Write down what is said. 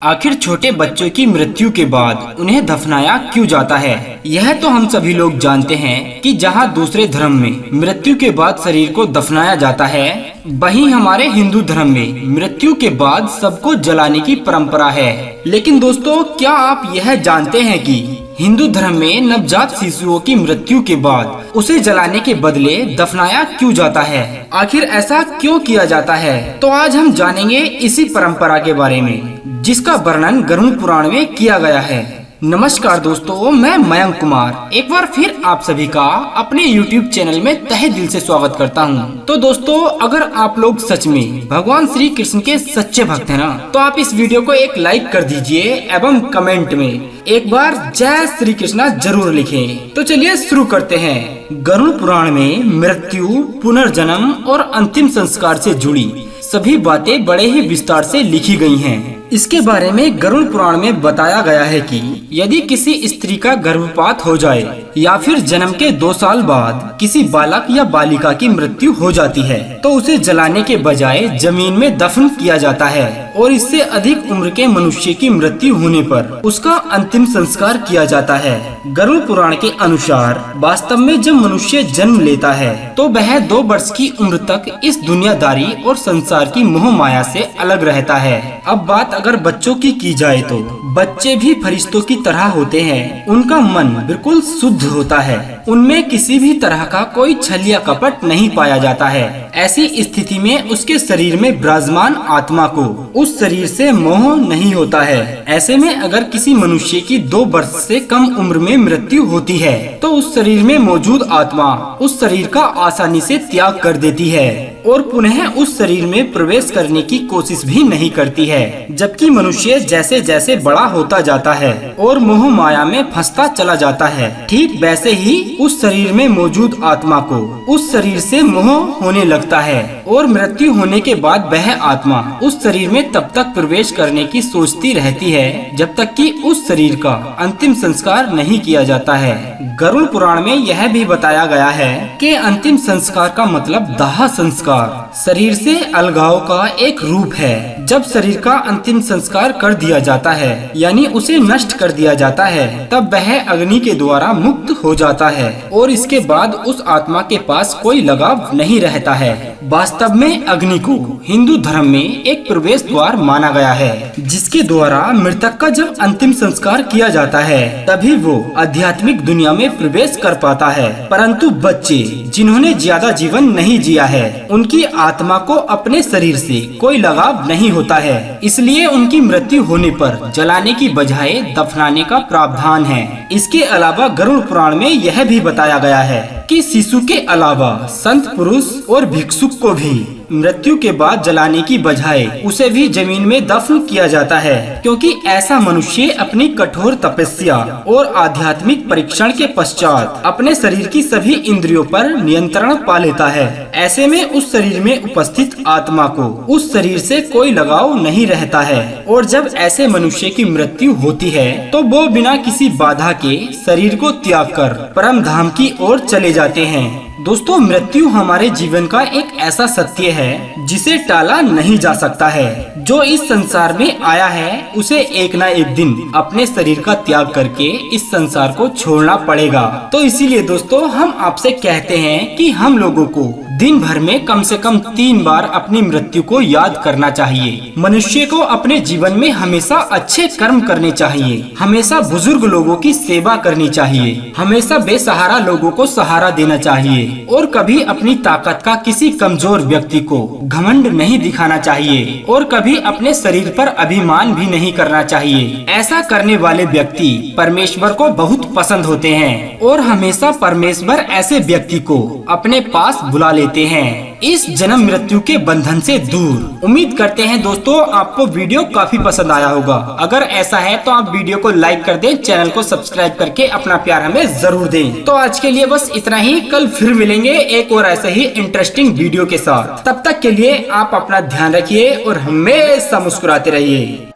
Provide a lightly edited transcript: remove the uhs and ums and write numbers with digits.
आखिर छोटे बच्चों की मृत्यु के बाद उन्हें दफनाया क्यों जाता है? यह तो हम सभी लोग जानते हैं कि जहां दूसरे धर्म में मृत्यु के बाद शरीर को दफनाया जाता है, वहीं हमारे हिंदू धर्म में मृत्यु के बाद सबको जलाने की परंपरा है। लेकिन दोस्तों, क्या आप यह जानते हैं कि हिंदू धर्म में नवजात शिशुओं की मृत्यु के बाद उसे जलाने के बदले दफनाया क्यों जाता है? आखिर ऐसा क्यों किया जाता है? तो आज हम जानेंगे इसी परंपरा के बारे में, जिसका वर्णन गरुड़ पुराण में किया गया है। नमस्कार दोस्तों, मैं मयंक कुमार एक बार फिर आप सभी का अपने YouTube चैनल में तहे दिल से स्वागत करता हूं। तो दोस्तों, अगर आप लोग सच में भगवान श्री कृष्ण के सच्चे भक्त हैं ना, तो आप इस वीडियो को एक लाइक कर दीजिए एवं कमेंट में एक बार जय श्री कृष्णा जरूर लिखें। तो चलिए शुरू करते हैं। गरुड़ पुराण में मृत्यु, पुनर्जन्म और अंतिम संस्कार से जुड़ी सभी बातें बड़े ही विस्तार से लिखी गई हैं। इसके बारे में गरुड़ पुराण में बताया गया है कि यदि किसी स्त्री का गर्भपात हो जाए या फिर जन्म के 2 साल बाद किसी बालक या बालिका की मृत्यु हो जाती है, तो उसे जलाने के बजाय जमीन में दफन किया जाता है और इससे अधिक उम्र के मनुष्य की मृत्यु होने पर उसका अंतिम संस्कार किया जाता है। गरुड़ पुराण के अनुसार वास्तव में जब मनुष्य जन्म लेता है तो वह 2 वर्ष की उम्र तक इस दुनियादारी और संसार की मोह माया से अलग रहता है। अब बात अगर बच्चों की जाए तो बच्चे भी फरिश्तों की तरह होते हैं। उनका मन बिल्कुल शुद्ध होता है, उनमें किसी भी तरह का कोई छल या कपट नहीं पाया जाता है। ऐसी स्थिति में उसके शरीर में विराजमान आत्मा को उस शरीर से मोह नहीं होता है। ऐसे में अगर किसी मनुष्य की 2 वर्ष से कम उम्र में मृत्यु होती है तो उस शरीर में मौजूद आत्मा उस शरीर का आसानी से त्याग कर देती है और पुनः उस शरीर में प्रवेश करने की कोशिश भी नहीं करती है। जबकि मनुष्य जैसे जैसे बड़ा होता जाता है और मोह माया में फंसता चला जाता है, ठीक वैसे ही उस शरीर में मौजूद आत्मा को उस शरीर से मोह होने लगता है और मृत्यु होने के बाद वह आत्मा उस शरीर में तब तक प्रवेश करने की सोचती रहती है जब तक कि उस शरीर का अंतिम संस्कार नहीं किया जाता है। गरुड़ पुराण में यह भी बताया गया है कि अंतिम संस्कार का मतलब दाह संस्कार शरीर से अलगाव का एक रूप है। जब शरीर का अंतिम संस्कार कर दिया जाता है, यानी उसे नष्ट कर दिया जाता है, तब वह अग्नि के द्वारा मुक्त हो जाता है और इसके बाद उस आत्मा के पास कोई लगाव नहीं रहता है। वास्तव में अग्नि को हिंदू धर्म में एक प्रवेश द्वार माना गया है, जिसके द्वारा मृतक का जब अंतिम संस्कार किया जाता है तभी वो आध्यात्मिक दुनिया में प्रवेश कर पाता है। परंतु बच्चे जिन्होंने ज्यादा जीवन नहीं जिया है, उनकी आत्मा को अपने शरीर से कोई लगाव नहीं होता है, इसलिए उनकी मृत्यु होने पर जलाने की बजाय दफनाने का प्रावधान है। इसके अलावा गरुड़ पुराण में यह भी बताया गया है कि शिशु के अलावा संत पुरुष और भिक्षुक को भी मृत्यु के बाद जलाने की बजाय उसे भी जमीन में दफन किया जाता है, क्योंकि ऐसा मनुष्य अपनी कठोर तपस्या और आध्यात्मिक परीक्षण के पश्चात अपने शरीर की सभी इंद्रियों पर नियंत्रण पा लेता है। ऐसे में उस शरीर में उपस्थित आत्मा को उस शरीर से कोई लगाव नहीं रहता है और जब ऐसे मनुष्य की मृत्यु होती है तो वो बिना किसी बाधा के शरीर को त्याग कर परम धाम की ओर चले जाते हैं। दोस्तों, मृत्यु हमारे जीवन का एक ऐसा सत्य है जिसे टाला नहीं जा सकता है। जो इस संसार में आया है उसे एक ना एक दिन अपने शरीर का त्याग करके इस संसार को छोड़ना पड़ेगा। तो इसीलिए दोस्तों, हम आपसे कहते हैं कि हम लोगों को दिन भर में कम से कम 3 बार अपनी मृत्यु को याद करना चाहिए। मनुष्य को अपने जीवन में हमेशा अच्छे कर्म करने चाहिए, हमेशा बुजुर्ग लोगों की सेवा करनी चाहिए, हमेशा बेसहारा लोगों को सहारा देना चाहिए और कभी अपनी ताकत का किसी कमजोर व्यक्ति को घमंड नहीं दिखाना चाहिए और कभी अपने शरीर पर अभिमान भी नहीं करना चाहिए। ऐसा करने वाले व्यक्ति परमेश्वर को बहुत पसंद होते हैं और हमेशा परमेश्वर ऐसे व्यक्ति को अपने पास बुला लेते हैं, इस जन्म मृत्यु के बंधन से दूर। उम्मीद करते हैं दोस्तों, आपको वीडियो काफी पसंद आया होगा। अगर ऐसा है तो आप वीडियो को लाइक कर दें, चैनल को सब्सक्राइब करके अपना प्यार हमें जरूर दें। तो आज के लिए बस इतना ही, कल फिर मिलेंगे एक और ऐसे ही इंटरेस्टिंग वीडियो के साथ। तब तक के लिए आप अपना ध्यान रखिए और हमेशा मुस्कुराते रहिए।